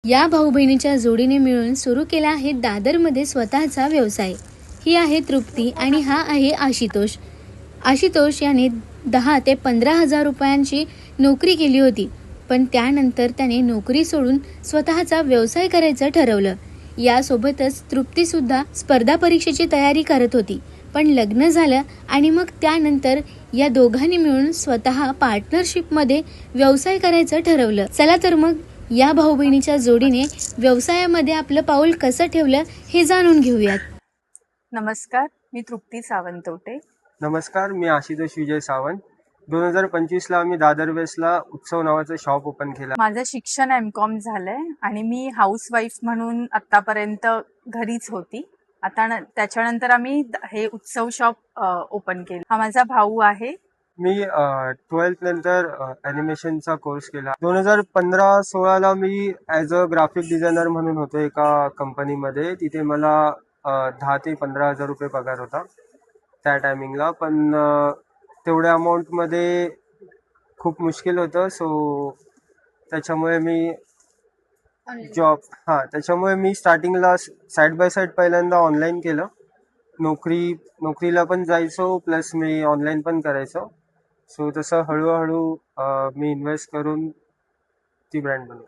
या भाऊ बहिणीच्या जोडीने मिळून सुरू केला आहे दादरमध्ये स्वतःचा व्यवसाय। ही आहे तृप्ती आणि हा आहे आशुतोष। आशुतोष याने 10 ते 15,000 रुपयांची नोकरी केली होती, पण त्यानंतर त्याने नोकरी सोडून स्वतःचा व्यवसाय करायचं ठरवलं। यासोबतच तृप्ती सुद्धा स्पर्धा परीक्षेची तयारी करत होती, पण लग्न झालं आणि मग त्यानंतर या दोघांनी मिळून स्वतः पार्टनरशिपमध्ये व्यवसाय करायचं ठरवलं। चला तर मग या भाऊ बहिणीच्या जोडीने व्यवसायामध्ये आपलं पाऊल कसं ठेवलं हे जाणून घेऊयात। नमस्कार, मी तृप्ती सावंतोटे। नमस्कार, मी आशुतोष विजय सावंत। 2025 ला आम्ही दादर वेस्टला उत्सव नावाचं शॉप ओपन केलं। माझं शिक्षण एमकॉम झालंय आणि मी हाऊसवाईफ म्हणून आतापर्यंत घरीच होती। आता त्याच्यानंतर आम्ही हे उत्सव शॉप ओपन केलं। हा माझा भाऊ आहे। मी 12th नंतर ॲनिमेशनचा कोर्स केला। 2015-16 ला मी ॲज अ ग्राफिक डिझायनर म्हणून होतो एका कंपनीमध्ये। तिथे मला 10 ते 15,000 रुपये पगार होता त्या टायमिंगला, पण तेवढ्या अमाऊंटमध्ये खूप मुश्किल होतं। सो त्याच्यामुळे मी स्टार्टिंगला साईड बाय साईड पहिल्यांदा ऑनलाईन केलं। नोकरीला पण जायचो, प्लस मी ऑनलाईन पण करायचो। सो तसं हळूहळू मी इन्व्हेस्ट करून ती ब्रँड बनवली।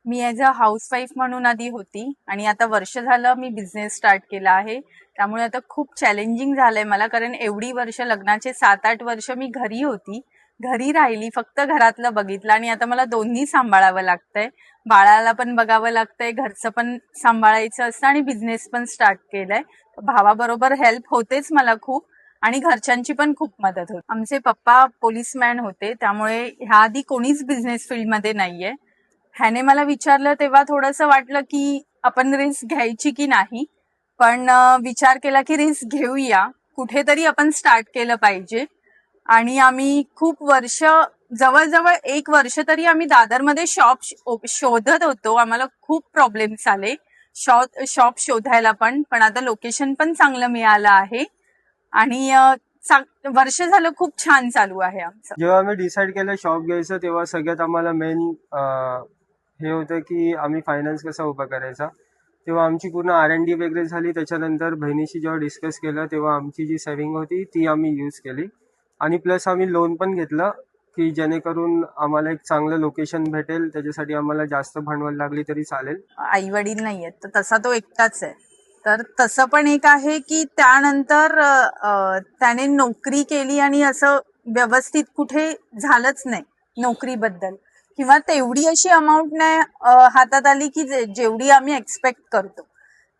मी ॲज अ हाऊसवाईफ म्हणून आधी होती आणि आता वर्ष झालं मी बिझनेस स्टार्ट केला आहे। त्यामुळे आता खूप चॅलेंजिंग झालंय मला, कारण एवढी वर्ष, लग्नाचे 7-8 वर्ष मी घरी होती, घरी राहिली, फक्त घरातलं बघितलं आणि आता मला दोन्ही सांभाळावं लागतंय। बाळाला पण बघावं लागतंय, घरचं पण सांभाळायचं असतं आणि बिझनेस पण स्टार्ट केलाय। भावाबरोबर हेल्प होतेच मला खूप, आणि घरच्यांची पण खूप मदत होते। आमचे पप्पा पोलीसमॅन होते, त्यामुळे ह्या आधी कोणीच बिझनेस फील्डमध्ये नाहीये। ह्याने मला विचारलं तेव्हा थोडंसं वाटलं की आपण रिस्क घ्यायची की नाही, पण विचार केला की रिस्क घेऊया, कुठेतरी आपण स्टार्ट केलं पाहिजे। आणि आम्ही खूप वर्ष, जवळजवळ 1 वर्ष तरी आम्ही दादरमध्ये शॉप शोधत होतो। आम्हाला खूप प्रॉब्लेम्स आले शॉप शोधायला, पण आता लोकेशन पण चांगलं मिळालं आहे आणि वर्ष झालं खूप छान चालू आहे आमचं। जेव्हा आम्ही डिसाईड केलं शॉप घ्यायचं, तेव्हा सगळ्यात आम्हाला मेन हे होतं की आम्ही फायनान्स कसा उभा करायचा। तेव्हा आमची पूर्ण R&D वगैरे झाली। त्याच्यानंतर बहिणीशी जेव्हा डिस्कस केलं, तेव्हा आमची जी सेव्हिंग होती ती आम्ही यूज केली, आणि प्लस आम्ही लोन पण घेतलं की जेणेकरून आम्हाला एक चांगलं लोकेशन भेटेल। त्याच्यासाठी आम्हाला जास्त भांडवल लागली तरी चालेल। आई वडील नाहीयेत, तर तसा तो एकटाच आहे। तर तसं पण एक आहे की त्यानंतर त्याने नोकरी केली आणि असं व्यवस्थित कुठे झालंच नाही नोकरीबद्दल, किंवा तेवढी अशी अमाऊंट नाही हातात आली की जेवढी आम्ही एक्सपेक्ट करतो।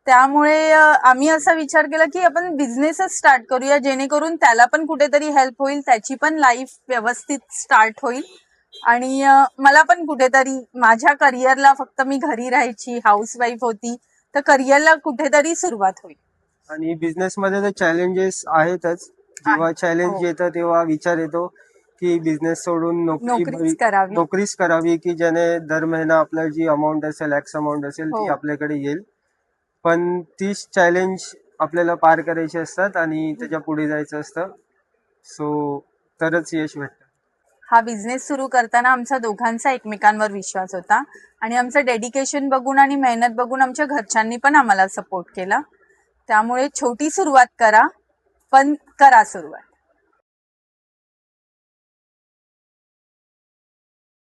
त्यामुळे आम्ही असा विचार केला की आपण बिझनेसच स्टार्ट करूया, जेणेकरून त्याला पण कुठेतरी हेल्प होईल, त्याची पण लाईफ व्यवस्थित स्टार्ट होईल आणि मला पण कुठेतरी माझ्या करिअरला, फक्त मी घरी राहायची, हाऊसवाईफ होती, तर करिअरला कुठेतरी सुरुवात होईल। आणि बिझनेसमध्ये तर चॅलेंजेस आहेतच। जेव्हा चॅलेंज येतं तेव्हा विचार येतो की बिझनेस सोडून नोकरीच करावी की ज्याने दर महिना आपल्याला जी अमाऊंट असेल, एक्स अमाऊंट असेल, ती आपल्याकडे येईल। पण तीच चॅलेंज आपल्याला पार करायची असतात आणि त्याच्या पुढे जायचं असतं, सो तरच यश भेटतं। हा बिझनेस सुरू करताना आमचा दोघांचा एकमेकांवर विश्वास होता आणि आमचं डेडिकेशन बघून आणि मेहनत बघून आमच्या घरच्यांनी पण आम्हाला सपोर्ट केला। त्यामुळे छोटी सुरुवात करा, पण करा सुरुवात।